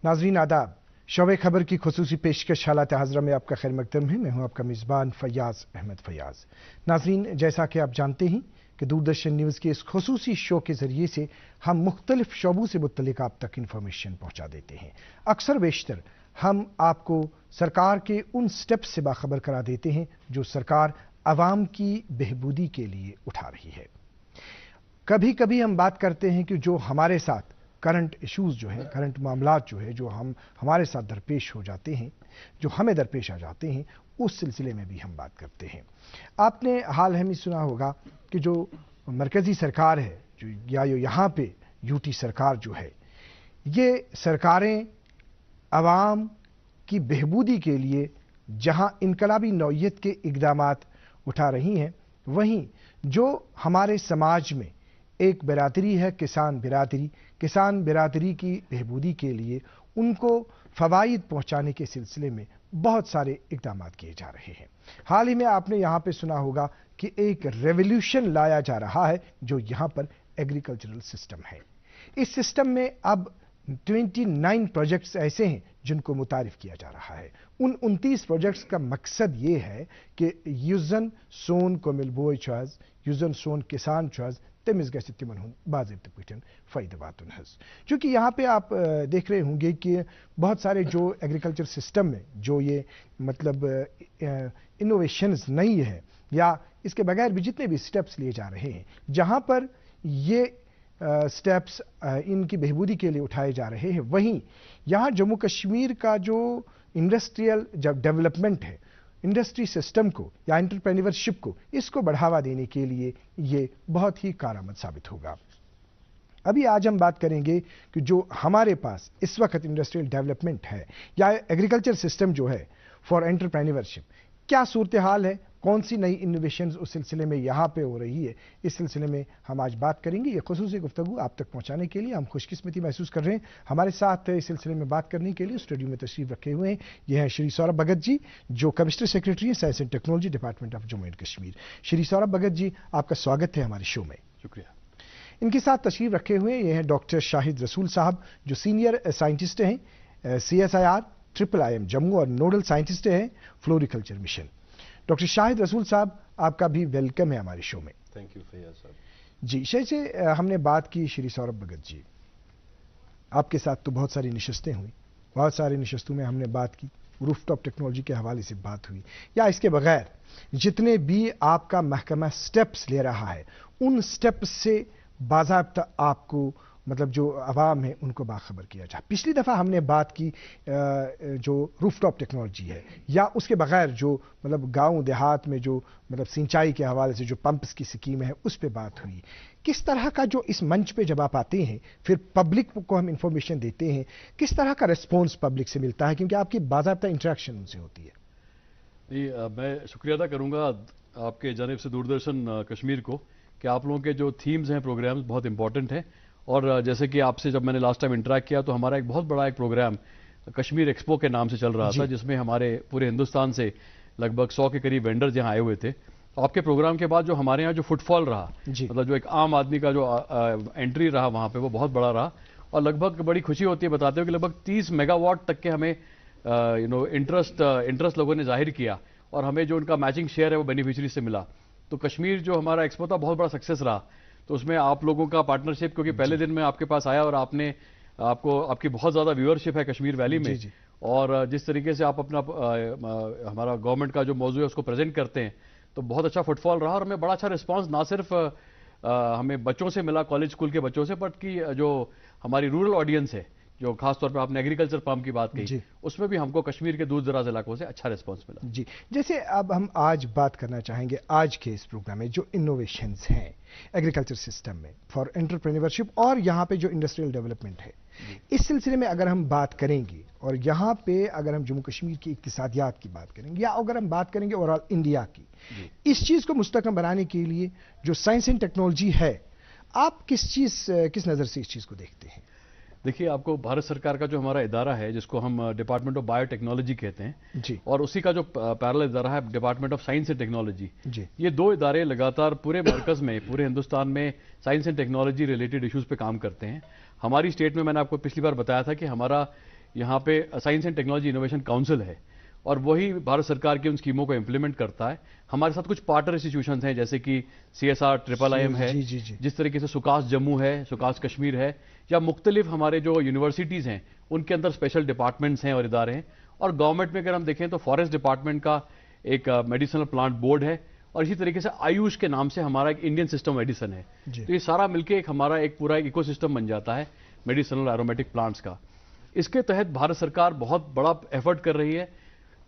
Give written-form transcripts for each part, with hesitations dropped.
नाज़रीन आदाब, शोबे खबर की खुसूसी पेशकश हालात हाज़रा में आपका खैर मकदम है। मैं हूं आपका मेज़बान फ़याज़ अहमद फ़याज़। नाज़रीन, जैसा कि आप जानते हैं कि दूरदर्शन न्यूज़ के इस खुसूसी शो के ज़रिए से हम मुख्तलिफ शोबों से मुतल्लिक़ आप तक इंफॉर्मेशन पहुँचा देते हैं। अक्सर बेशतर हम आपको सरकार के उन स्टेप्स से बाखबर करा देते हैं जो सरकार आवाम की बेहबूदी के लिए उठा रही है। कभी कभी हम बात करते हैं कि जो हमारे साथ करंट इश्यूज जो हैं, करंट मामलात जो है, जो हमारे साथ दरपेश हो जाते हैं, जो हमें दरपेश आ जाते हैं, उस सिलसिले में भी हम बात करते हैं। आपने हाल ही में सुना होगा कि जो मरकज़ी सरकार है, जो यहाँ पे यूटी सरकार जो है, ये सरकारें आवाम की बेहबूदी के लिए जहां इनकलाबी नौइयत के इक़दामात उठा रही हैं, वहीं जो हमारे समाज में एक बिरादरी है किसान बिरादरी की बेहबूदी के लिए उनको फ़वाइद पहुंचाने के सिलसिले में बहुत सारे इक़दामात किए जा रहे हैं। हाल ही में आपने यहाँ पे सुना होगा कि एक रेवोल्यूशन लाया जा रहा है जो यहाँ पर एग्रीकल्चरल सिस्टम है। इस सिस्टम में अब 29 प्रोजेक्ट्स ऐसे हैं जिनको मुतारिफ किया जा रहा है। उन 29 प्रोजेक्ट्स का मकसद ये है कि यूजन सोन को मिलबोई चाज, यूजन सोन किसान चाज तमिज गैसे तिमन बाजिब पिटन फ़ायदेवातुन हस। क्योंकि यहाँ पे आप देख रहे होंगे कि बहुत सारे जो एग्रीकल्चर सिस्टम में जो ये मतलब इनोवेशंस नहीं है या इसके बगैर भी जितने भी स्टेप्स लिए जा रहे हैं, जहाँ पर ये स्टेप्स इनकी बेहबूदी के लिए उठाए जा रहे हैं, वहीं यहाँ जम्मू कश्मीर का जो इंडस्ट्रियल जब डेवलपमेंट है, इंडस्ट्री सिस्टम को या एंटरप्रेन्योरशिप को, इसको बढ़ावा देने के लिए ये बहुत ही कारआमद साबित होगा। अभी आज हम बात करेंगे कि जो हमारे पास इस वक्त इंडस्ट्रियल डेवलपमेंट है या एग्रीकल्चर सिस्टम जो है फॉर एंटरप्रेन्योरशिप, क्या सूरत हाल है, कौन सी नई इनोवेशंस उस सिलसिले में यहाँ पे हो रही है, इस सिलसिले में हम आज बात करेंगे। ये खुसूसी गुफ्तगू आप तक पहुँचाने के लिए हम खुशकिस्मती महसूस कर रहे हैं। हमारे साथ इस सिलसिले में बात करने के लिए स्टूडियो में तशरीफ रखे हुए हैं ये हैं श्री सौरभ भगत जी, जो कमिश्नर सेक्रेटरी हैं science and technology department of Jammu and Kashmir. Shri Saurabh Bhagat ji, आपका स्वागत है हमारे शो में। शुक्रिया। इनके साथ तशरीफ रखे हुए ये हैं डॉक्टर शाहिद रसूल साहब, जो सीनियर साइंटिस्ट हैं CSIR IIIM जम्मू और नोडल साइंटिस्ट हैं फ्लोरिकल्चर मिशन। डॉक्टर शाहिद रसूल साहब, आपका भी वेलकम है हमारे शो में। थैंक यू फैयाज साहब। जी, जैसे हमने बात की श्री सौरभ भगत जी, आपके साथ तो बहुत सारी नशस्तें हुई, बहुत सारी नशस्तों में हमने बात की, रूफटॉप टेक्नोलॉजी के हवाले से बात हुई, या इसके बगैर जितने भी आपका महकमा स्टेप्स ले रहा है, उन स्टेप्स से बाज़ाब्ता आपको मतलब जो आवाम है उनको बाखबर किया जाए। पिछली दफ़ा हमने बात की जो रूफटॉप टेक्नोलॉजी है या उसके बगैर जो मतलब गांव देहात में जो मतलब सिंचाई के हवाले से जो पंप्स की स्कीम है, उस पे बात हुई। किस तरह का जो इस मंच पे जब आप आते हैं, फिर पब्लिक को हम इंफॉर्मेशन देते हैं, किस तरह का रिस्पॉन्स पब्लिक से मिलता है, क्योंकि आपकी बाज़ाब्ता इंटरेक्शन उनसे होती है? जी, मैं शुक्रिया अदा करूँगा आपके जानिब से दूरदर्शन कश्मीर को कि आप लोगों के जो थीम्स हैं, प्रोग्राम्स बहुत इंपॉर्टेंट हैं। और जैसे कि आपसे जब मैंने लास्ट टाइम इंटरेक्ट किया तो हमारा एक बहुत बड़ा एक प्रोग्राम कश्मीर एक्सपो के नाम से चल रहा था, जिसमें हमारे पूरे हिंदुस्तान से लगभग 100 के करीब वेंडर्स यहाँ आए हुए थे। आपके प्रोग्राम के बाद जो हमारे यहाँ जो फुटफॉल रहा, मतलब जो एक आम आदमी का जो एंट्री रहा वहाँ पे, वो बहुत बड़ा रहा। और लगभग बड़ी खुशी होती है बताते हो कि लगभग 30 मेगावाट तक के हमें इंटरेस्ट लोगों ने जाहिर किया और हमें जो उनका मैचिंग शेयर है वो बेनिफिशरी से मिला। तो कश्मीर जो हमारा एक्सपो था बहुत बड़ा सक्सेस रहा। तो उसमें आप लोगों का पार्टनरशिप, क्योंकि पहले दिन में आपके पास आया और आपकी बहुत ज़्यादा व्यूअरशिप है कश्मीर वैली में, और जिस तरीके से आप अपना हमारा गवर्नमेंट का जो मौजू है उसको प्रेजेंट करते हैं, तो बहुत अच्छा फुटफॉल रहा। और हमें बड़ा अच्छा रिस्पांस ना सिर्फ हमें बच्चों से मिला, कॉलेज स्कूल के बच्चों से, बट कि जो हमारी रूरल ऑडियंस है, जो खासतौर पे आपने एग्रीकल्चर पंप की बात कही, उसमें भी हमको कश्मीर के दूर दराज इलाकों से अच्छा रिस्पांस मिला। जी, जैसे अब हम आज बात करना चाहेंगे आज के इस प्रोग्राम में जो इनोवेशंस हैं एग्रीकल्चर सिस्टम में फॉर एंटरप्रेन्योरशिप और यहाँ पे जो इंडस्ट्रियल डेवलपमेंट है, इस सिलसिले में अगर हम बात करेंगे और यहाँ पे अगर हम जम्मू कश्मीर की इक्तिसादियात की बात करेंगे या अगर हम बात करेंगे ओवरऑल इंडिया की, इस चीज़ को मुस्तकम बनाने के लिए जो साइंस एंड टेक्नोलॉजी है, आप किस नज़र से इस चीज़ को देखते हैं? देखिए, आपको भारत सरकार का जो हमारा इदारा है जिसको हम डिपार्टमेंट ऑफ बायोटेक्नोलॉजी कहते हैं जी, और उसी का जो पैरेलल इदारा है department of science and technology जी, ये दो इदारे लगातार पूरे मरकज में, पूरे हिंदुस्तान में science and technology related issues पे काम करते हैं। हमारी स्टेट में मैंने आपको पिछली बार बताया था कि हमारा यहाँ पे science and technology innovation council है और वही भारत सरकार की उन स्कीमों को इंप्लीमेंट करता है। हमारे साथ कुछ पार्टनर इंस्टीट्यूशंस हैं जैसे कि CSR IIIM है, जिस तरीके से सुकास जम्मू है, सुकास कश्मीर है, या मुख्तलिफ हमारे जो यूनिवर्सिटीज़ हैं उनके अंदर स्पेशल डिपार्टमेंट्स हैं और इदारे हैं। और गवर्नमेंट में अगर हम देखें तो फॉरेस्ट डिपार्टमेंट का एक मेडिसिनल प्लांट बोर्ड है और इसी तरीके से आयुष के नाम से हमारा एक इंडियन सिस्टम मेडिसिन है। तो ये सारा मिलकर एक हमारा एक पूरा इकोसिस्टम बन जाता है मेडिसिनल एरोमेटिक प्लांट्स का। इसके तहत भारत सरकार बहुत बड़ा एफर्ट कर रही है।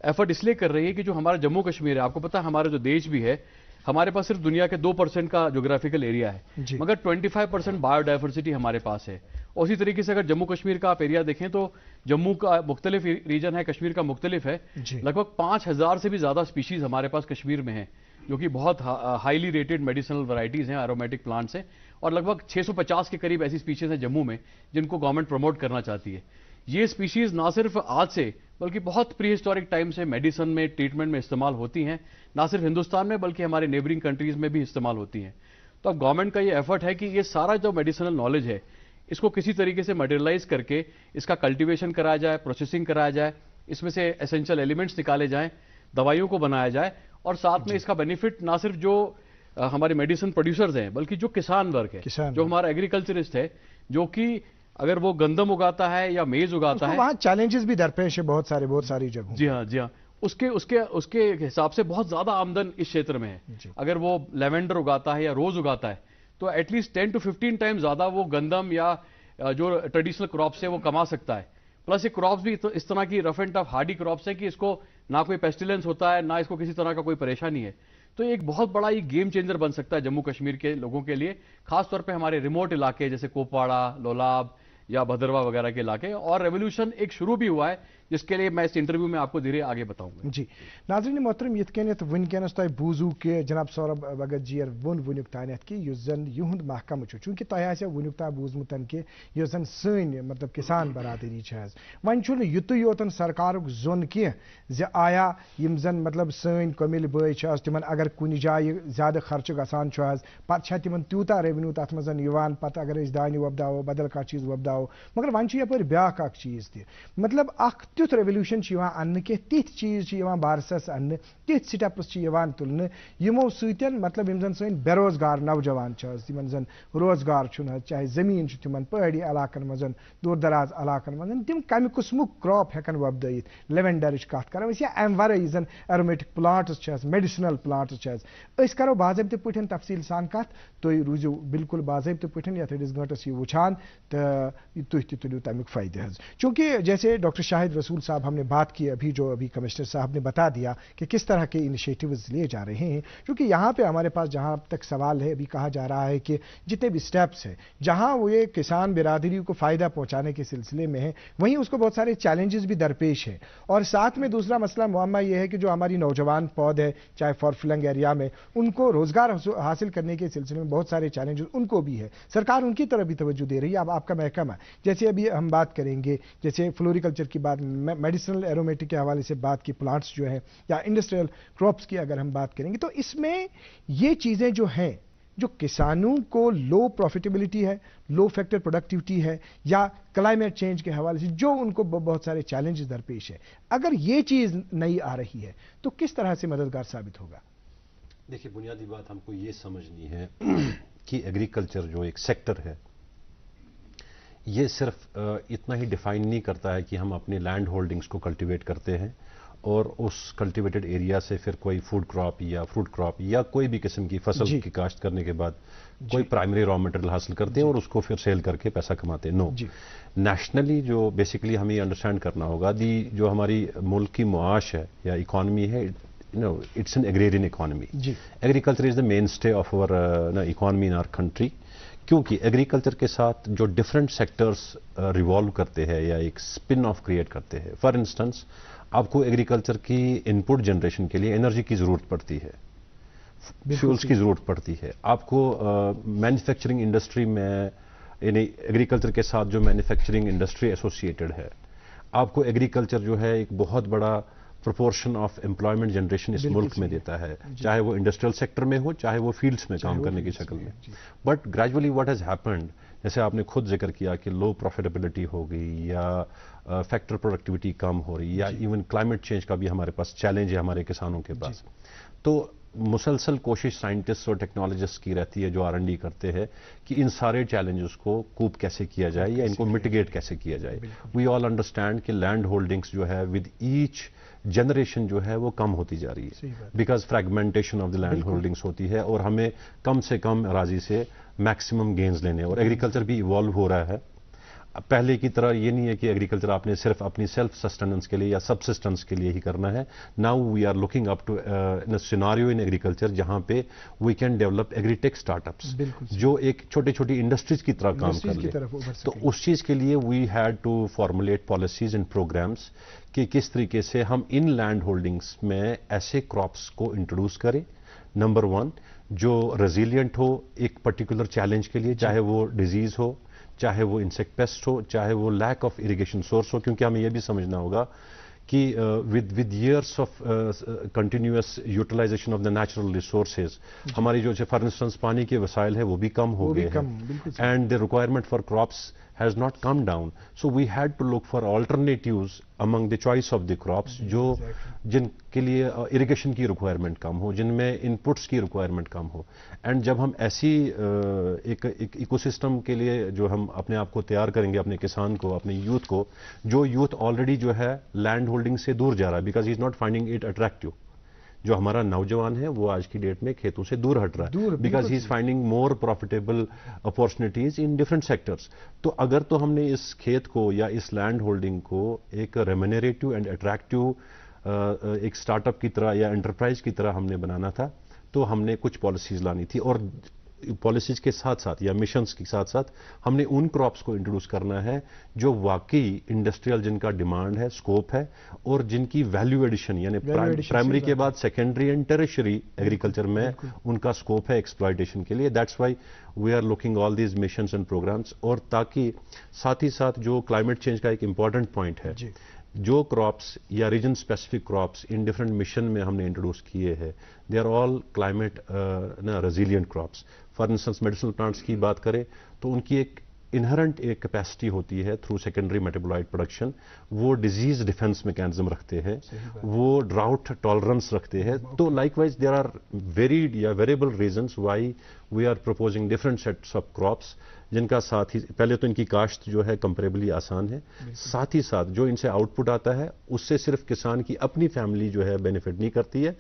एफर्ट इसलिए कर रही है कि जो हमारा जम्मू कश्मीर है, आपको पता है हमारा जो देश भी है, हमारे पास सिर्फ दुनिया के 2% का ज्योग्राफिकल एरिया है, मगर 25% बायोडाइवर्सिटी हमारे पास है। और उसी तरीके से अगर जम्मू कश्मीर का आप एरिया देखें तो जम्मू का मुख्तलिफ रीजन है, कश्मीर का मुख्तलिफ है। लगभग 5000 से भी ज्यादा स्पीशीज हमारे पास कश्मीर में है, जो कि बहुत हाईली रेटेड मेडिसिनल वैरायटीज हैं, एरोमेटिक प्लांट्स हैं। और लगभग 650 के करीब ऐसी स्पीशीज हैं जम्मू में जिनको गवर्नमेंट प्रमोट करना चाहती है। ये स्पीशीज ना सिर्फ आज से बल्कि बहुत प्री हिस्टोरिक टाइम से मेडिसिन में, ट्रीटमेंट में इस्तेमाल होती हैं, ना सिर्फ हिंदुस्तान में बल्कि हमारे नेबरिंग कंट्रीज में भी इस्तेमाल होती हैं। तो अब गवर्नमेंट का ये एफर्ट है कि ये सारा जो मेडिसिनल नॉलेज है इसको किसी तरीके से मटेरियलाइज करके इसका कल्टीवेशन कराया जाए, प्रोसेसिंग कराया जाए, इसमें से एसेंशियल एलिमेंट्स निकाले जाएं, दवाइयों को बनाया जाए और साथ में इसका बेनिफिट ना सिर्फ जो हमारे मेडिसिन प्रोड्यूसर्स हैं बल्कि जो किसान वर्ग है, जो हमारा एग्रीकल्चरिस्ट है, जो कि अगर वो गंदम उगाता है या मेज उगाता है, वहां चैलेंजेस भी दरपेश है बहुत सारी जगहों। जी हाँ, उसके हिसाब से बहुत ज्यादा आमदन इस क्षेत्र में है। अगर वो लेवेंडर उगाता है या रोज उगाता है तो एटलीस्ट 10 to 15 टाइम्स ज्यादा वो गंदम या जो ट्रेडिशनल क्रॉप्स है वो कमा सकता है। प्लस ये क्रॉप्स भी इस तरह की rough and tough Hardy crops है कि इसको ना कोई पेस्टिलेंस होता है, ना इसको किसी तरह का कोई परेशानी है। तो एक बहुत बड़ा ये गेम चेंजर बन सकता है जम्मू कश्मीर के लोगों के लिए, खासतौर पे हमारे रिमोट इलाके जैसे कोपवाड़ा, लोलाब या भदरवा वगैरह के इलाके। और रेवोल्यूशन एक शुरू भी हुआ है जिसके लिए मैं इस इंटरव्यू में आपको धीरे आगे बताऊंगा। जी नाज़रीन मोहतरम, यिथ कनित वनकस तुम बूजू कि जनाब सौरभ भगत जी वोन वुनुक तानत कि युस जन युहुंद महकम चूंकि तुम आसो वुनुक तान बूजमुत कि युस जन सन मतलब किसान बरादरी वन युत योतन सरकार जोन कह आया यम जन मतलब सन कमिल बय तिमन अगर कुछ जाए ज्यादा खर्च गसान पे तिमन त्यूता रेवेन्यू तथ मजान पे अगर दान वपदावो बदल कह चीज वपदावो, मगर वन यपर ब्याक चीज मतलब तुथ रेवोल्यूशन अन्न कह तिथ चीज भारतस अन्न तिथ स्टेप्स तुलने यमो सतन मतलब यम जन सन बेरोजगार नौजवान तिमन जन रोजगार चाहे जमीन तिमन पहाड़ी इलाकन मज दूर दराज इलाकन मज तिम कम किस्मुक क्रॉप हेकन वपदायित लेवेंडर कत करो या अम वर जन एरोमेटिक प्लांट्स मेडिसिनल प्लांट्स करो बाज़ाब्ते पे तफसील सान कत तुम रूजो बिल्कुल बाज़ाब्ते पे यथ अड़िस गंटस ये वुछान तो तुम तुलियो तमिक फायदे। चूंकि जैसे डॉक्टर शाहिद रसूल साहब हमने बात की अभी कमिश्नर साहब ने बता दिया कि किस तरह के इनिशिएटिव्स लिए जा रहे हैं, क्योंकि यहाँ पे हमारे पास जहाँ तक सवाल है अभी कहा जा रहा है कि जितने भी स्टेप्स हैं जहाँ वो ये किसान बिरादरी को फ़ायदा पहुँचाने के सिलसिले में है, वहीं उसको बहुत सारे चैलेंजेस भी दरपेश है। और साथ में दूसरा मसला मुअम्मा ये है कि जो हमारी नौजवान पौध है चाहे फॉरफ्लंग एरिया में, उनको रोजगार हासिल करने के सिलसिले में बहुत सारे चैलेंजेस उनको भी है। सरकार उनकी तरफ भी तवज्जो दे रही है। अब आपका महकमा जैसे अभी हम बात करेंगे, जैसे फ्लोरिकल्चर की बात, मेडिसिनल एरोमेटिक के हवाले से बात की, प्लांट्स जो है या इंडस्ट्रियल क्रॉप्स की अगर हम बात करेंगे, तो इसमें ये चीज़ें जो हैं जो किसानों को लो प्रॉफिटेबिलिटी है, लो फैक्टर प्रोडक्टिविटी है, या क्लाइमेट चेंज के हवाले से जो उनको बहुत सारे चैलेंजेस दरपेश है, अगर ये चीज़ नई आ रही है तो किस तरह से मददगार साबित होगा? देखिए, बुनियादी बात हमको ये समझनी है कि एग्रीकल्चर जो एक सेक्टर है ये सिर्फ इतना ही डिफाइन नहीं करता है कि हम अपने लैंड होल्डिंग्स को कल्टीवेट करते हैं और उस कल्टीवेटेड एरिया से फिर कोई फूड क्रॉप या फ्रूट क्रॉप या कोई भी किस्म की फसल की काश्त करने के बाद कोई प्राइमरी रॉ मटेरियल हासिल करते हैं और उसको फिर सेल करके पैसा कमाते हैं। नो, नेशनली जो बेसिकली हमें अंडरस्टैंड करना होगा, जो हमारी मुल्क की मुआश है या इकॉनमी है, it's an agrarian economy. Agriculture is the mainstay of our economy in our country. क्योंकि एग्रीकल्चर के साथ जो डिफरेंट सेक्टर्स रिवॉल्व करते हैं या एक स्पिन ऑफ क्रिएट करते हैं। फॉर इंस्टेंस, आपको एग्रीकल्चर की इनपुट जनरेशन के लिए एनर्जी की जरूरत पड़ती है, फ्यूल्स की जरूरत पड़ती है। आपको मैन्युफैक्चरिंग इंडस्ट्री में, यानी एग्रीकल्चर के साथ जो मैन्युफैक्चरिंग इंडस्ट्री एसोसिएटेड है, आपको एग्रीकल्चर जो है एक बहुत बड़ा प्रोपोर्शन ऑफ एम्प्लॉयमेंट जनरेशन इस मुल्क में देता है, चाहे वो इंडस्ट्रियल सेक्टर में हो, चाहे वो फील्ड्स में काम करने की शक्ल में। But gradually what has happened جیسے آپ نے خود ذکر کیا کہ لو پروفیٹیبلٹی ہو گئی یا فیکٹر پروڈکٹیوٹی کم ہو رہی یا ایون کلائمیٹ چینج کا بھی ہمارے پاس چیلنج ہے ہمارے کسانوں کے پاس. تو مسلسل کوشش سائنٹسٹ اور ٹیکنالوجسٹ کی رہتی ہے جو R&D کرتے ہیں کہ ان سارے چیلنجز کو کوپ کیسے کیا جائے یا ان کو میٹیگیٹ کیسے کیا جائے. وی آل انڈرسٹینڈ کہ لینڈ ہولڈنگس جو ہے ود ایچ جنریشن جو ہے وہ کم ہوتی جا رہی ہے because fragmentation of the land holdings ہوتی ہے اور ہمیں کم سے کم اراضی سے میکسیمم گینز لینے اور ایگریکلچر بھی ایوالو ہو رہا ہے. پہلے کی طرح یہ نہیں ہے کہ ایگریکلچر آپ نے صرف اپنی سیلف سسٹیننس کے لیے یا سبسسٹنس کے لیے ہی کرنا ہے. Now we are looking up to scenario in agriculture جہاں پہ we can develop agritech startups جو ایک چھوٹی چھوٹی انڈسٹریز کی طرح کام کر لے. تو اس چیز کے لیے we had to formulate policies and programmes کہ کس طریقے سے ہم ان لینڈ ہولڈنگس میں ایسے کراپس کو انٹروڈیوس کریں. نمبر 1 جو ریزیلینٹ ہو ایک پرٹیکولر چیلنج کے لیے, چاہے وہ ڈیزیز ہو, چاہے وہ انسیکٹ پیسٹ ہو, چاہے وہ لیک آف اریگیشن سورس ہو, کیونکہ ہمیں یہ بھی سمجھنا ہوگا کہ with years of continuous utilisation of the natural resources ہماری جو فار انسٹنس پانی کے وسائل ہے وہ بھی کم ہو گئے ہیں and the requirement for crops has not come down. So we had to look for alternatives among the choice of the crops جو جن کے لیے اریگیشن کی ریکوائرمنٹ کم ہو, جن میں ان پٹس کی ریکوائرمنٹ کم ہو. اینڈ جب ہم ایسی ایک ایکو سسٹم کے لیے جو ہم اپنے آپ کو تیار کریں گے, اپنے کسان کو, اپنے یوتھ کو, جو یوتھ آلریڈی جو ہے لینڈ ہولڈنگ سے دور جا رہا ہے because he is not finding it attractive. جو ہمارا نوجوان ہے وہ آج کی ڈیٹ میں کھیتوں سے دور ہٹ رہا ہے because he is finding more profitable opportunities in different sectors. تو اگر تو ہم نے اس کھیت کو یا اس لینڈ ہولڈنگ کو ایک ریمونریٹو اینڈ اٹریکٹیو ایک اسٹارٹ اپ کی طرح یا انٹرپرائز کی طرح ہم نے بنانا تھا تو ہم نے کچھ پالیسیز لانی تھی. اور پالیسیز کے ساتھ ساتھ یا مشنز کے ساتھ ساتھ ہم نے ان کراپس کو انٹروڈیوس کرنا ہے جو واقعی انڈسٹریل جن کا ڈیمانڈ ہے, اسکوپ ہے, اور جن کی ویلیو ایڈیشن یعنی پرائمری کے بعد سیکنڈری اینڈ ٹیریشری ایگریکلچر میں ان کا اسکوپ ہے ایکسپلائٹیشن کے لیے. That's why we are looking all these missions and programmes. اور تاکہ ساتھ ہی ساتھ جو کلائمیٹ چینج کا ایک امپورٹنٹ پوائنٹ ہے, جو کراپس یا region specific crops in different mission میں ہم نے انٹروڈیوس کیے ہیں they are all climate resilient crops. For instance medicinal plants کی بات کریں تو ان کی ایک انہرنٹ ایک کیپیسٹی ہوتی ہے تھرو سیکنڈری میٹابولائٹ پروڈکشن, وہ ڈیزیز ڈیفنس میکینزم رکھتے ہیں, وہ ڈراؤٹ ٹالرنس رکھتے ہیں. تو likewise there are varied یا variable reasons why we are proposing different sets of crops جن کا ساتھ ہی پہلے تو ان کی کاشت جو ہے کمپیریبلی آسان ہے, ساتھ ہی ساتھ جو ان سے آؤٹ پٹ آتا ہے اس سے صرف کسان کی اپنی فیملی جو ہے بینیفٹ نہیں کرتی ہے,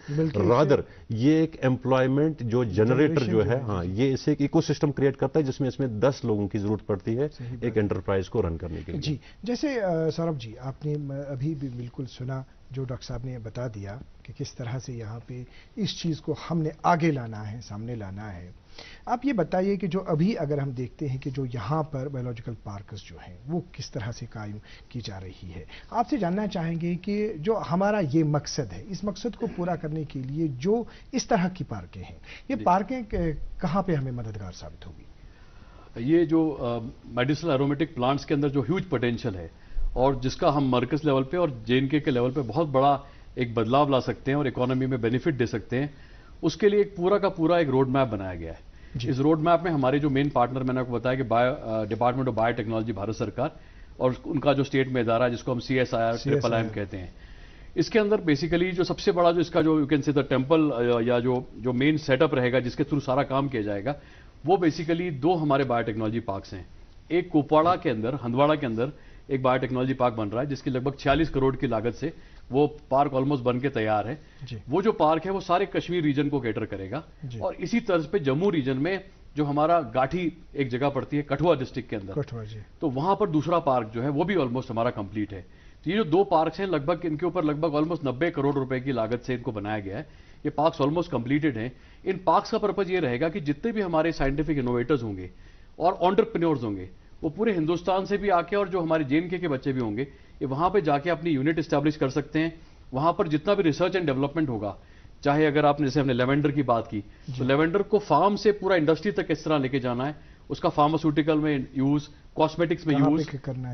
رادر یہ ایک ایمپلائمنٹ جو جنریٹر جو ہے, ہاں یہ اسے ایک ایکو سسٹم کریٹ کرتا ہے جس میں اس میں 10 لوگوں کی ضرورت پڑتی ہے ایک انٹرپرائز کو رن کرنے کے لیے. جی جیسے سوربھ جی آپ نے ابھی بھی بالکل سنا جو ڈاکٹر صاحب نے بتا دیا کہ کس طرح سے یہاں پہ اس چیز کو ہم نے آگے لانا ہے, سامنے لانا ہے. آپ یہ بتائیے کہ جو ابھی اگر ہم دیکھتے ہیں کہ جو یہاں پر بایولوجیکل پارکس جو ہیں وہ کس طرح سے قائم کی جا رہی ہے, آپ سے جاننا چاہیں گے کہ جو ہمارا یہ مقصد ہے, اس مقصد کو پورا کرنے کے لیے جو اس طرح کی پارکیں ہیں, یہ پارکیں کہاں پہ ہمیں مددگار ثابت ہوگی؟ یہ جو میڈیسنل ایرومیٹک پلانٹس کے اندر جو ہیوج پوٹینشیل ہے اور جس کا ہم مرکز لیول پہ اور JNK کے لیول پہ بہت بڑا ایک بدلاؤ لا سکتے ہیں اور اکانومی میں بینیفٹ دے سکتے ہیں, اس کے لیے ایک پورا کا پورا ایک روڈ میپ بنایا گیا ہے. اس روڈ میپ میں ہمارے جو مین پارٹنر میں نے آپ کو بتایا کہ department of bio technology Bharat سرکار اور ان کا جو اسٹیٹ میں ادارہ ہے جس کو ہم CSIR کہتے ہیں, اس کے اندر بیسیکلی جو سب سے بڑا جو اس کا جو you can say the temple یا جو مین سیٹ اپ رہے گا جس کے تھرو سارا کام کیا جائے گا, وہ بیسیکلی 2 ہمارے بایو ٹیکنالوجی پارکس ہیں. ایک کوپواڑہ کے اندر, ہندواڑہ کے اندر ایک بایو ٹیکنالوجی پارک بن رہا ہے جس کی لگ بھگ 46 کروڑ کی لاگت سے وہ پارک آلموسٹ بن کے تیار ہے. وہ جو پارک ہے وہ سارے کشمیر ریجن کو کیٹر کرے گا. اور اسی طرز پہ جموں ریجن میں جو ہمارا گاٹھی ایک جگہ پڑتی ہے کٹھوا ڈسٹرکٹ کے اندر, تو وہاں پر دوسرا پارک جو ہے وہ بھی آلموسٹ ہمارا کمپلیٹ ہے. تو یہ جو 2 پارکس ہیں لگ بھگ ان کے اوپر لگ بھگ آلموسٹ 90 کروڑ روپے کی لاگت سے ان کو بنایا گیا ہے. یہ پارکس آلموسٹ کمپلیٹڈ ہیں. ان پارکس کا پرپز یہ رہے گا کہ جتنے بھی ہمارے سائنٹیفک انوویٹرز ہوں گے اور انٹرپرینورز ہوں گے وہ پورے ہندوستان سے بھی آ کے, اور جو ہمارے JNK کے بچے بھی ہوں گے, یہ وہاں پہ جا کے اپنی یونٹ اسٹیبلش کر سکتے ہیں. وہاں پر جتنا بھی ریسرچ اینڈ ڈیولپمنٹ ہوگا, چاہے اگر آپ نے جیسے ہم نے لیونڈر کی بات کی تو لیونڈر کو فارم سے پورا انڈسٹری تک کس طرح لے کے جانا ہے, اس کا فارماسیوٹیکل میں یوز, کاسمیٹکس میں یوز,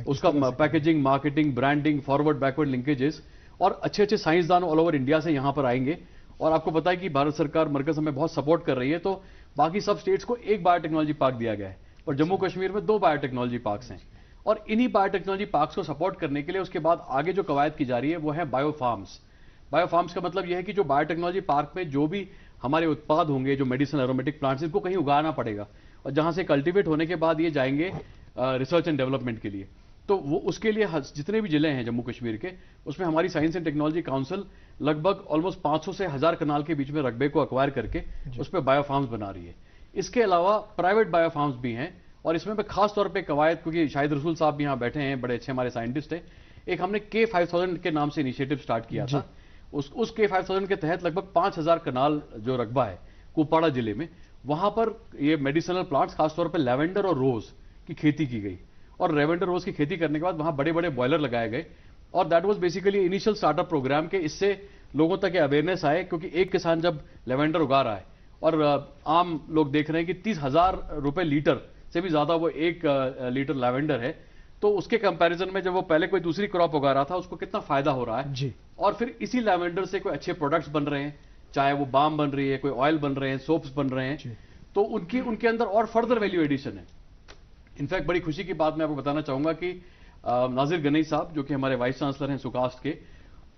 اس کا packaging, marketing, branding, forward backward linkages, اور اچھے اچھے سائنسدان آل اوور انڈیا سے یہاں پر آئیں گے. اور آپ کو پتا ہے کہ بھارت سرکار مرکز ہمیں بہت سپورٹ کر رہی ہے, تو باقی سب اسٹیٹس کو ایک بایو ٹیکنالوجی پارک دیا گیا ہے اور जम्मू कश्मीर में 2 बायोटेक्नोलॉजी पार्क्स हैं और इन्हीं बायोटेक्नोलॉजी पार्क्स को सपोर्ट करने के लिए उसके बाद आगे जो कवायद की जा रही है वो है बायोफार्म्स। बायोफार्म्स का मतलब यह है कि जो बायोटेक्नोलॉजी पार्क में जो भी हमारे उत्पाद होंगे, जो मेडिसिन एरोमेटिक प्लांट्स, इनको कहीं उगाना पड़ेगा और जहां से कल्टीवेट होने के बाद ये जाएंगे रिसर्च एंड डेवलपमेंट के लिए। तो वो उसके लिए जितने भी जिले हैं जम्मू कश्मीर के, उसमें हमारी साइंस एंड टेक्नोलॉजी काउंसिल लगभग ऑलमोस्ट 500 से 1000 कनाल के बीच में रकबे को अक्वायर करके उस पर बायोफार्म्स बना रही है। इसके अलावा प्राइवेट बायोफार्म्स भी हैं और इसमें मैं खास तौर पे कवायद, क्योंकि शाहिद रसूल साहब भी यहाँ बैठे हैं, बड़े अच्छे हमारे साइंटिस्ट हैं, एक हमने K5000 के नाम से इनिशिएटिव स्टार्ट किया था। उस K5000 के तहत लगभग 5000 कनाल जो रकबा है कुपवाड़ा जिले में, वहां पर ये मेडिसिनल प्लांट्स, खासतौर पर लेवेंडर और रोज की खेती की गई और लेवेंडर रोज की खेती करने के बाद वहां बड़े बड़े बॉयलर लगाए गए और that was basically initial startup programme के। इससे लोगों तक अवेयरनेस आए, क्योंकि एक किसान जब लेवेंडर उगा रहा है और आम लोग देख रहे हैं कि 30,000 रुपए लीटर से भी ज्यादा वो 1 लीटर लेवेंडर है, तो उसके कंपैरिजन में जब वो पहले कोई दूसरी क्रॉप उगा रहा था उसको कितना फायदा हो रहा है जी। और फिर इसी लेवेंडर से कोई अच्छे प्रोडक्ट्स बन रहे हैं, चाहे वो बाम बन रही है, कोई ऑयल बन रहे हैं, सोप्स बन रहे हैं, तो उनके अंदर और फर्दर वैल्यू एडिशन है। इनफैक्ट बड़ी खुशी की बात मैं आपको बताना चाहूंगा कि नाजिर गनई साहब, जो कि हमारे वाइस चांसलर हैं सुकास्ट के,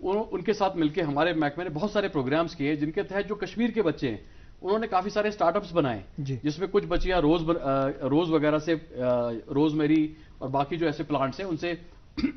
उनके साथ मिलकर हमारे महकमे ने बहुत सारे प्रोग्राम्स किए जिनके तहत जो कश्मीर के बच्चे हैं उन्होंने काफी सारे स्टार्टअप्स बनाए, जिसमें कुछ बच्चियां रोज वगैरह से, रोजमेरी और बाकी जो ऐसे प्लांट्स हैं उनसे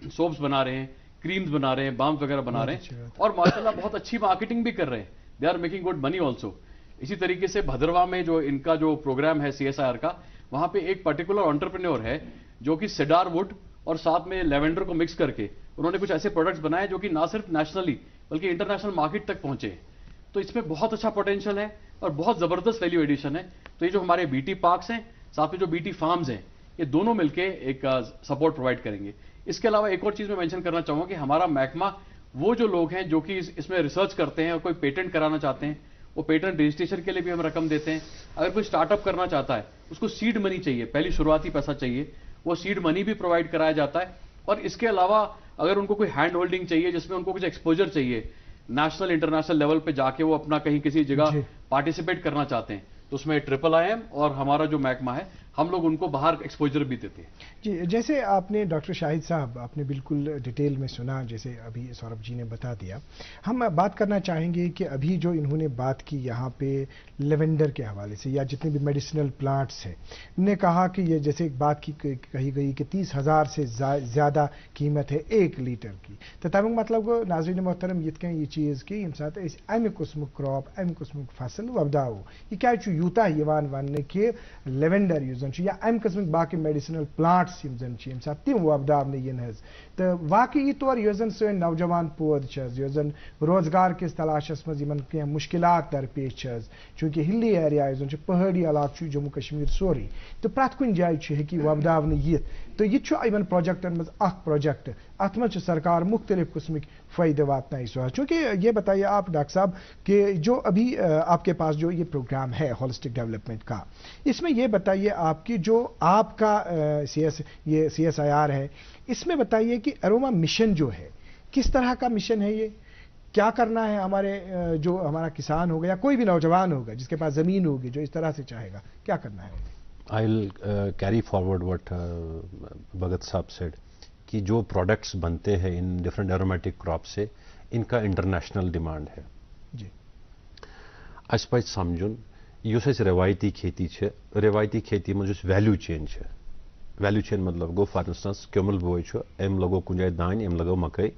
सोप्स बना रहे हैं, क्रीम्स बना रहे हैं, बाम्स वगैरह बना रहे हैं और माशाल्लाह बहुत अच्छी मार्केटिंग भी कर रहे हैं। They are making good money also. इसी तरीके से भद्रवा में जो इनका जो प्रोग्राम है CSIR का, वहां पे एक पर्टिकुलर एंटरप्रेन्योर है जो कि सेडार वुड और साथ में लेवेंडर को मिक्स करके उन्होंने कुछ ऐसे प्रोडक्ट्स बनाए जो कि ना सिर्फ नेशनली बल्कि इंटरनेशनल मार्केट तक पहुंचे। तो इसमें बहुत अच्छा पोटेंशियल है और बहुत जबरदस्त वैल्यू एडिशन है। तो ये जो हमारे BT पार्क्स हैं, साथ में जो BT फार्म्स हैं, ये दोनों मिलके एक सपोर्ट प्रोवाइड करेंगे। इसके अलावा एक और चीज मैं मेंशन करना चाहूंगा कि हमारा महकमा, वो जो लोग हैं जो कि इसमें रिसर्च करते हैं और कोई पेटेंट कराना चाहते हैं, वो पेटेंट रजिस्ट्रेशन के लिए भी हम रकम देते हैं। अगर कोई स्टार्टअप करना चाहता है, उसको सीड मनी चाहिए, पहली शुरुआती पैसा चाहिए, वो सीड मनी भी प्रोवाइड कराया जाता है। और इसके अलावा अगर उनको कोई हैंड होल्डिंग चाहिए, जिसमें उनको कुछ एक्सपोजर चाहिए, नेशनल इंटरनेशनल लेवल पे जाके वो अपना कहीं किसी जगह पार्टिसिपेट करना चाहते हैं, तो उसमें IIIM और हमारा जो महकमा है, हम लोग उनको बाहर एक्सपोजर भी देते हैं। जी, जैसे आपने डॉक्टर शाहिद साहब, आपने बिल्कुल डिटेल में सुना, जैसे अभी सौरभ जी ने बता दिया। हम बात करना चाहेंगे कि अभी जो इन्होंने बात की यहाँ पे लेवेंडर के हवाले से या जितने भी मेडिसिनल प्लांट्स हैं, इन्होंने कहा कि ये जैसे एक बात कही गई कि 30,000 से ज़्यादा कीमत है 1 लीटर की। तो तमिक मतलब गो नाज़रीन मोहतरम ये चीज़ कि यम साथ अमि कुस्मुक क्रॉप, अमि कुस्मुक फसल वबदाओ, ये क्या यूता वन कि लेवेंडर या अमि किस्म बाकी मेडिसिनल प्लांट्स यम साथ तिम वबदावने इन तो वाकई तौर सन नौजवान पौध रोजगार किस तलाशस मज मुश्किलात दरपेश चूंकि हिली एरिया पहाड़ी इलाक जम्मू कश्मीर सोरी तो प्रत कुन जाए वबदावने यित तो यह प्रोजेक्टन मज प्रोजेक्ट अत मज सरकार मुख्तलिफ किस्मिक फ़ायदे वातनाई सो। चूँकि ये बताइए आप डॉक्टर साहब कि जो अभी आपके पास जो ये प्रोग्राम है होलिस्टिक डेवलपमेंट का, इसमें ये बताइए आपकी जो आपका CSIR है, इसमें बताइए कि अरोमा मिशन जो है किस तरह का मिशन है, ये क्या करना है हमारे जो हमारा किसान होगा या कोई भी नौजवान होगा जिसके पास ज़मीन होगी जो इस तरह से चाहेगा, क्या करना है? I will carry forward what Bhagat साहब सेड कि जो प्रोडक्ट्स बनते हैं इन डिफरेंट एरोमेटिक क्रॉप से, इनका इंटरनेशनल डिमांड है जी। अस पज समझुन युस रवायती खेती है, रवायती खेती में वैल्यू चेन है। वैल्यू चेन मतलब गो फॉर इंस्टेंस क्योमल बोय एम लगो कुछ जाए दान, एम लगो मकई,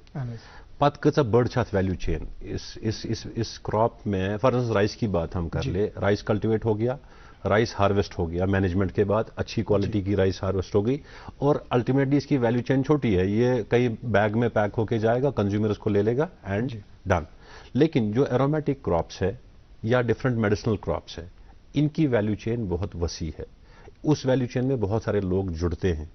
पत कचा बड़ वैल्यू चेन इस क्रॉप में। फॉर इंस्टेंस राइस की बात हम कर ले, राइस कल्टिवेट हो गया, राइस हार्वेस्ट हो गया, मैनेजमेंट के बाद अच्छी क्वालिटी की राइस हार्वेस्ट हो गई और अल्टीमेटली इसकी वैल्यू चेन छोटी है, ये कई बैग में पैक होके जाएगा, कंज्यूमर इसको ले लेगा एंड डन। लेकिन जो एरोमेटिक क्रॉप्स है या डिफरेंट मेडिसिनल क्रॉप्स है, इनकी वैल्यू चेन बहुत वसी है, उस वैल्यू चेन में बहुत सारे लोग जुड़ते हैं।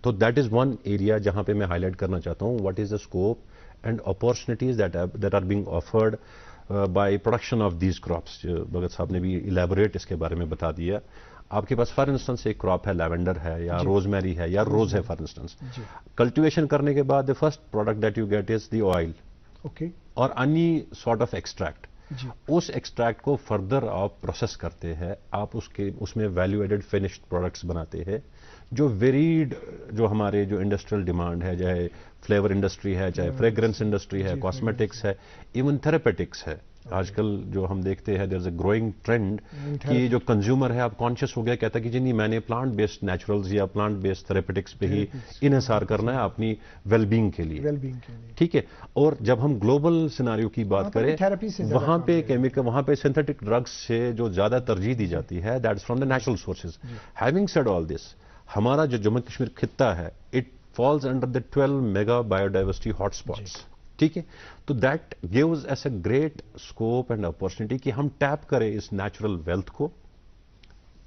तो दैट इज वन एरिया जहां पे मैं हाईलाइट करना चाहता हूं, what is the scope and opportunities that are being offered by production of these crops. Bhagat साहब ने भी इलेबोरेट इसके बारे में बता दिया। आपके पास फॉर इंस्टेंस एक क्रॉप है, लेवेंडर है या रोजमेरी है या रोज है फॉर इंस्टेंस, कल्टीवेशन करने के बाद the first product that you get is the oil और एनी सॉर्ट ऑफ एक्सट्रैक्ट। اس ایکسٹریکٹ کو فردر آپ پروسیس کرتے ہیں, آپ اس میں ویلیو ایڈڈ فنشڈ پروڈکٹس بناتے ہیں جو ویریڈ, جو ہمارے جو انڈسٹریل ڈیمانڈ ہے, چاہے فلیور انڈسٹری ہے, چاہے فریگرنس انڈسٹری ہے, کاسمیٹکس ہے, ایون تھراپیوٹکس ہے. آج کل جو ہم دیکھتے ہیں دیر از اے گروئنگ ٹرینڈ کہ جو کنزیومر ہے اب کانشیس ہو گیا, کہتا ہے کہ جی نہیں, میں نے پلانٹ بیسڈ نیچرلز یا پلانٹ بیسڈ تھراپیوٹکس پہ ہی انحصار کرنا ہے اپنی ویل بینگ کے لیے. ٹھیک ہے. اور جب ہم گلوبل سیناریو کی بات کریں, وہاں پہ کیمیکل, وہاں پہ سنتھیٹک ڈرگس سے جو زیادہ ترجیح دی جاتی ہے, that is from the natural sources. Having said all this, ہمارا جو جموں کشمیر خطہ ہے, it falls under the 12 mega biodiversity hotspots. ٹھیک ہے. تو that gives us a great scope and opportunity کہ ہم ٹیپ کریں اس نیچرل ویلتھ کو,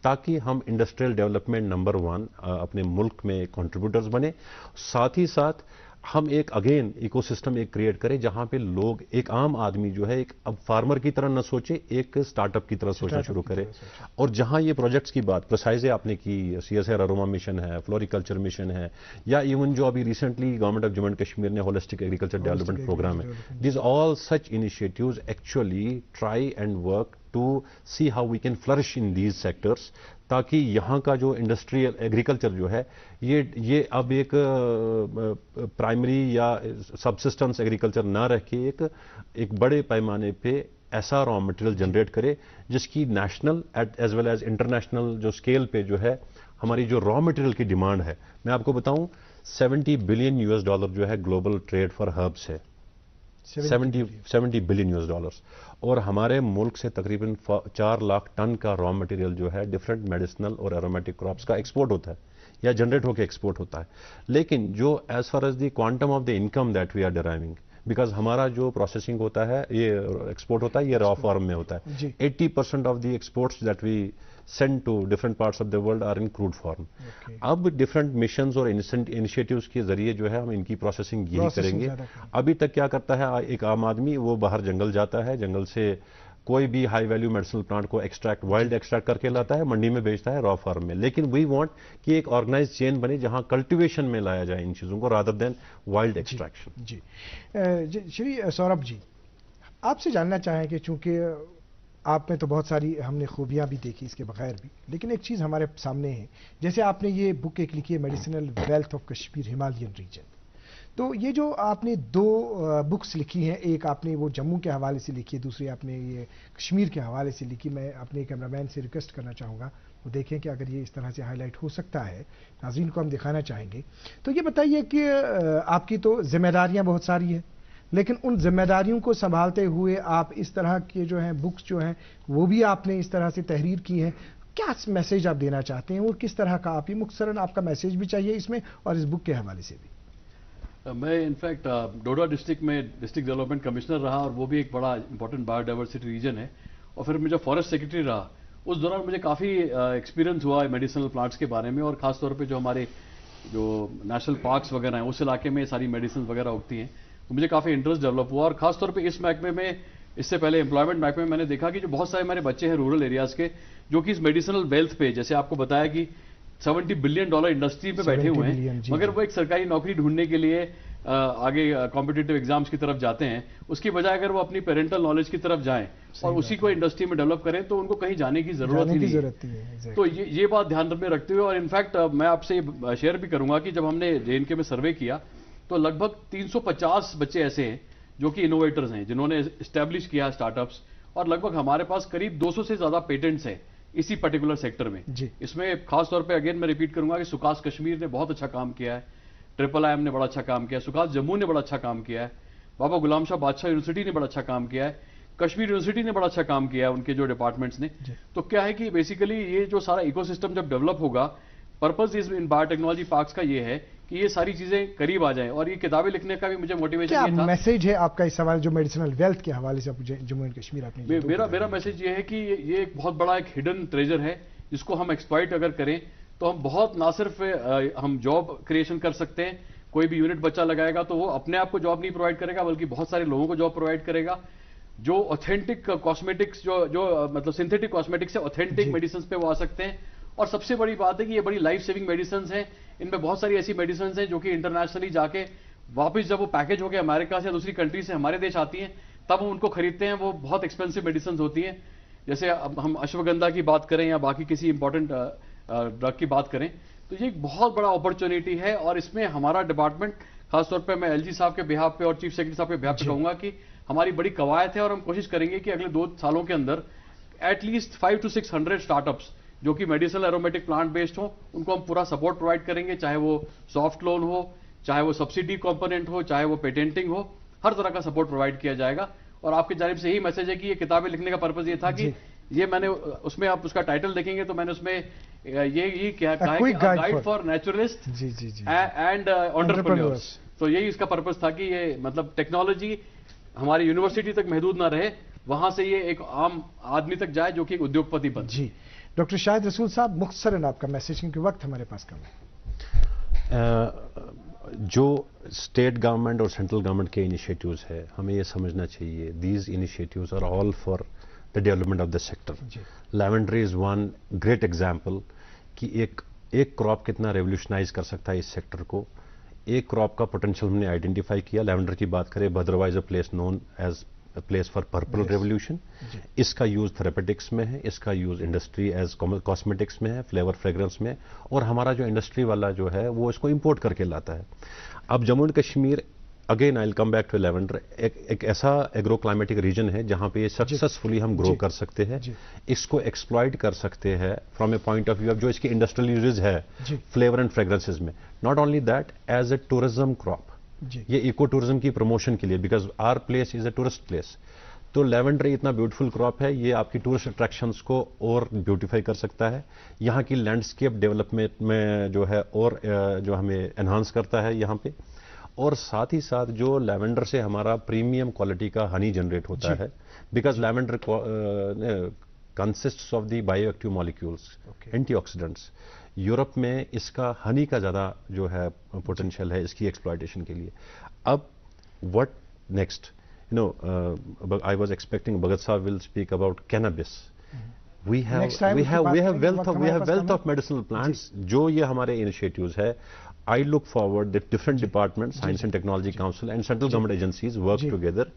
تاکہ ہم انڈسٹریل ڈیولپمنٹ نمبر 1 اپنے ملک میں کنٹریبیوٹرز بنے. ساتھ ہی ساتھ ہم ایک اگین ایکو سسٹم ایک کریٹ کریں جہاں پہ لوگ, ایک عام آدمی جو ہے, ایک اب فارمر کی طرح نہ سوچے, ایک اسٹارٹ اپ کی طرح سوچنا شروع کرے. اور جہاں یہ پروجیکٹس کی بات پرسائزیں آپ نے کی, CSR اروما مشن ہے, فلوریکلچر مشن ہے, یا ایون جو ابھی recently government of Jammu and Kashmir نے ہولسٹک ایگریکلچر ڈیولپمنٹ پروگرام ہے, these all such initiatives actually try and work to see how we can flourish in these sectors, تاکہ یہاں کا جو انڈسٹریل ایگریکلچر جو ہے یہ اب ایک پرائمری یا سبسسٹنس ایگریکلچر نہ رہ کے ایک بڑے پیمانے پہ ایسا را مٹیریل جنریٹ کرے جس کی national as well as international جو اسکیل پہ جو ہے ہماری جو را مٹیریل کی ڈیمانڈ ہے. میں آپ کو بتاؤں, $70 بلین جو ہے گلوبل ٹریڈ فار ہربس ہے, $70 بلین, اور ہمارے ملک سے تقریباً 4 لاکھ ٹن کا را مٹیریل جو ہے ڈفرینٹ میڈیسنل اور ایرومیٹک کراپس کا ایکسپورٹ ہوتا ہے یا جنریٹ ہو کے ایکسپورٹ ہوتا ہے. لیکن جو as far as the quantum of the income that we are driving, because ہمارا جو پروسیسنگ ہوتا ہے, یہ ایکسپورٹ ہوتا ہے, یہ را فارم میں ہوتا ہے. 80% of the exports that we sent to different parts of the world are in crude form. اب ڈفرینٹ مشنز اور انیشیٹوز کے ذریعے جو ہے ہم ان کی پروسیسنگ یہی کریں گے. ابھی تک کیا کرتا ہے ایک عام آدمی, وہ باہر جنگل جاتا ہے, جنگل سے کوئی بھی ہائی ویلیو میڈیسنل پلانٹ کو ایکسٹریکٹ, وائلڈ ایکسٹریکٹ کر کے لاتا ہے, منڈی میں بیچتا ہے را فارم میں. لیکن وی وانٹ کہ ایک آرگنائز چین بنے جہاں کلٹیویشن میں لایا جائے ان چیزوں کو, رادر دین وائلڈ ایکسٹریکشن. شری سوربھ جی, آپ سے جاننا چاہیں کہ چونکہ آپ میں تو بہت ساری ہم نے خوبیاں بھی دیکھی اس کے بغیر بھی, لیکن ایک چیز ہمارے سامنے ہے, جیسے آپ نے یہ بک ایک لکھی ہے medicinal wealth of Kashmir Himalayan region, تو یہ جو آپ نے 2 بکس لکھی ہیں, ایک آپ نے وہ جموں کے حوالے سے لکھی ہے, دوسری آپ نے یہ کشمیر کے حوالے سے لکھی. میں اپنے کیمرہ مین سے ریکویسٹ کرنا چاہوں گا وہ دیکھیں کہ اگر یہ اس طرح سے ہائی لائٹ ہو سکتا ہے, ناظرین کو ہم دکھانا چاہیں گے. تو یہ بتائیے کہ آپ کی تو ذمہ داریاں بہت ساری ہیں, لیکن ان ذمہ داریوں کو سنبھالتے ہوئے آپ اس طرح کے جو ہیں بکس جو ہیں وہ بھی آپ نے اس طرح سے تحریر کی ہیں. کیا میسیج آپ دینا چاہتے ہیں اور کس طرح کا آپ, یہ مختصراً آپ کا میسیج بھی چاہیے اس میں اور اس بک کے حوالے سے بھی. میں انفیکٹ ڈوڈا ڈسٹرکٹ میں ڈسٹرکٹ ڈیولپمنٹ کمشنر رہا, اور وہ بھی ایک بڑا امپورٹنٹ بایو ڈائیورسٹی ریجن ہے. اور پھر میں جب فارسٹ سیکرٹری رہا, اس دوران مجھے کافی ایکسپیرینس ہوا ہے میڈیسنل پلانٹس کے بارے میں, اور خاص طور پہ جو ہمارے جو نیشنل پارکس وغیرہ ہیں اس علاقے میں ساری میڈیسنز وغیرہ اگتی ہیں, تو مجھے کافی انٹرسٹ ڈیولپ ہوا. اور خاص طور پہ اس محکمے میں, اس سے پہلے امپلائمنٹ محکمے میں, میں نے دیکھا کہ جو بہت سارے ہمارے بچے ہیں رورل ایریاز کے, جو کہ اس میڈیسنل ویلتھ پہ, جیسے آپ کو بتایا کہ $70 بلین انڈسٹری پہ بیٹھے ہوئے ہیں, مگر وہ ایک سرکاری نوکری ڈھونڈنے کے لیے آگے کمپٹیٹیو ایگزامز کی طرف جاتے ہیں, اس کی بجائے اگر وہ اپنی پیرنٹل نالج کی طرف جائیں اور اسی کو انڈسٹری میں ڈیولپ کریں تو ان کو کہیں جانے کی ضرورت ہی نہیں ہے. تو یہ بات دھیان میں رکھتے ہوئے, اور انفیکٹ میں آپ سے شیئر بھی کروں گا کہ جب ہم نے JNK میں سروے کیا تو لگ بھگ 350 بچے ایسے ہیں جو کہ انوویٹرز ہیں, جنہوں نے اسٹیبلش کیا اسٹارٹ اپس, اور لگ بھگ ہمارے پاس قریب 200 سے زیادہ پیٹنٹس ہیں اسی پرٹیکولر سیکٹر میں. اس میں خاص طور پہ اگین میں ریپیٹ کروں گا کہ سکاس کشمیر نے بہت اچھا کام کیا ہے, IIM نے بڑا اچھا کام کیا ہے, سکاس جموں نے بڑا اچھا کام کیا ہے, بابا غلام شاہ بادشاہ یونیورسٹی نے بڑا اچھا کام کیا ہے, کشمیر یونیورسٹی نے بڑا اچھا کام کیا ہے, ان کے جو ڈپارٹمنٹس نے. تو کیا ہے کہ بیسیکلی یہ جو سارا ایکو سسٹم جب ڈیولپ ہوگا, purpose in bio technology parks کا یہ ہے کہ یہ ساری چیزیں قریب آ جائیں. اور یہ کتابیں لکھنے کا بھی مجھے موٹیویشن یہ تھا. میسج ہے آپ کا اس سوال جو میڈیسنل ویلتھ کے حوالے سے جموں اینڈ کشمیر آپ نے, میرا میسج یہ ہے کہ یہ ایک بہت بڑا ایک ہڈن ٹریجر ہے جس کو ہم ایکسپلائٹ اگر کریں تو ہم بہت, نہ صرف ہم جاب کریشن کر سکتے ہیں, کوئی بھی یونٹ بچہ لگائے گا تو وہ اپنے آپ کو جاب نہیں پرووائڈ کرے گا بلکہ بہت سارے لوگوں کو جاب پرووائڈ کرے گا. جو اوتھینٹک کاسمیٹکس جو مطلب سنتھیٹک کاسمیٹکس ہے, اوتھینٹک میڈیسنز پہ وہ آ سکتے ہیں. اور سب سے بڑی بات ہے کہ یہ بڑی لائف سیونگ میڈیسنز ہیں, ان میں بہت ساری ایسی میڈیسنز ہیں جو کہ انٹرنیشنلی جا کے واپس جب وہ پیکج ہو کے امریکہ سے دوسری کنٹری سے ہمارے دیش آتی ہیں تب ہم ان کو خریدتے ہیں. وہ بہت ایکسپینسو میڈیسنز ہوتی ہیں. جیسے اب ہم اشوگندھا کی بات کریں یا باقی کسی امپورٹنٹ ڈرگ کی بات کریں تو یہ ایک بہت بڑا اپرچونیٹی ہے. اور اس میں ہمارا ڈپارٹمنٹ, خاص طور پہ میں ایل جی صاحب کے بہاف پہ اور چیف سیکرٹری صاحب کے بہاف پہ کہوں گا کہ ہماری بڑی قواعد ہے اور ہم کوشش کریں گے کہ اگلے 2 سالوں کے اندر at least 500 to 600 startups جو کہ میڈیسنل ایرومیٹک پلانٹ بیسڈ ہوں, ان کو ہم پورا سپورٹ پرووائڈ کریں گے, چاہے وہ سافٹ لون ہو, چاہے وہ سبسڈی کمپوننٹ ہو, چاہے وہ پیٹنٹنگ ہو, ہر طرح کا سپورٹ پرووائڈ کیا جائے گا. اور آپ کی جانب سے یہی میسج ہے کہ یہ کتابیں لکھنے کا پرپز یہ تھا کہ یہ میں نے اس میں آپ اس کا ٹائٹل دیکھیں گے تو میں نے اس میں یہ کہا ہے کہ guide for naturalist and entrepreneurs. تو یہی اس کا پرپز تھا کہ یہ مطلب ٹیکنالوجی ہماری یونیورسٹی تک محدود نہ رہے, وہاں سے یہ ایک عام آدمی تک جائے جو کہ ایک ادیوگ پتی بن. جی ڈاکٹر شاہد رسول صاحب, مختصراً آپ کا میسج کیونکہ وقت ہمارے پاس کم ہے. جو اسٹیٹ گورنمنٹ اور سینٹرل گورنمنٹ کے انیشیٹوز ہے, ہمیں یہ سمجھنا چاہیے these initiatives are all for the development of the sector. Lavender is one great example کہ ایک کراپ کتنا ریولیوشنائز کر سکتا ہے اس سیکٹر کو. ایک کراپ کا پوٹینشیل ہم نے آئیڈینٹیفائی کیا. لیونڈر کی بات کریں, otherwise a place known as a place for purple revolution. اس کا یوز تھراپیوٹکس میں ہے, اس کا یوز انڈسٹری ایز کاسمیٹکس میں ہے, فلیور فریگرنس میں, اور ہمارا جو انڈسٹری والا جو ہے وہ اس کو امپورٹ کر کے لاتا ہے. اب Jammu and Kashmir, again I will come back to lavender, ایک ایسا ایگرو کلائمیٹک ریجن ہے جہاں پہ یہ سکسیسفلی ہم گرو کر سکتے ہیں, اس کو ایکسپلائٹ کر سکتے ہیں from a point of view of جو اس کی انڈسٹریل یوزز ہے فلیور اینڈ فریگرنسز میں. Not only that, as a tourism crop, یہ ایکو ٹورزم کی پروموشن کے لیے, because our place is a tourist place. تو لیونڈر اتنا بیوٹیفل کراپ ہے, یہ آپ کی ٹورسٹ اٹریکشنز کو اور بیوٹیفائی کر سکتا ہے. یہاں کی لینڈسکیپ ڈیولپمنٹ میں جو ہے اور جو ہمیں انہانس کرتا ہے یہاں پہ. اور ساتھ ہی ساتھ جو لیونڈر سے ہمارا پریمیم کوالٹی کا ہنی جنریٹ ہوتا ہے, because lavender consists of the bioactive molecules, antioxidants. Europe میں اس کا ہنی کا زیادہ جو ہے پوٹینشیل ہے اس کی ایکسپلائٹیشن کے لیے. اب what next, I was expecting Bhagat Saab will speak about cannabis. We have wealth of medicinal plants. جو یہ ہمارے initiatives ہے, I look forward that different departments, Science and Technology Council and central government agencies work together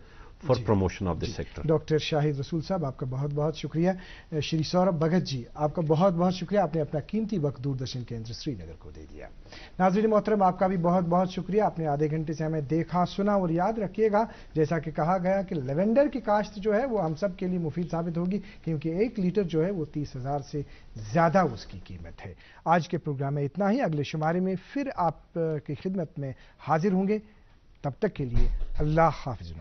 for promotion of this sector. Doctor Shahid Rasool Sahab, آپ کا بہت بہت شکریہ. شری سوربھ بھگت جی, آپ کا بہت بہت شکریہ, آپ نے اپنا قیمتی وقت دوردرشن کیندر سری نگر کو دے دیا. ناظرین محترم, آپ کا بھی بہت بہت شکریہ, آپ نے آدھے گھنٹے سے ہمیں دیکھا سنا. اور یاد رکھیے گا جیسا کہ کہا گیا کہ لیونڈر کی کاشت جو ہے وہ ہم سب کے لیے مفید ثابت ہوگی, کیونکہ 1 لیٹر جو ہے وہ 30,000 سے زیادہ اس کی قیمت ہے. آج کے پروگرام میں اتنا ہی. اگلے شمارے میں پھر آپ کی خدمت میں حاضر ہوں گے. تب تک کے لیے اللہ حافظ.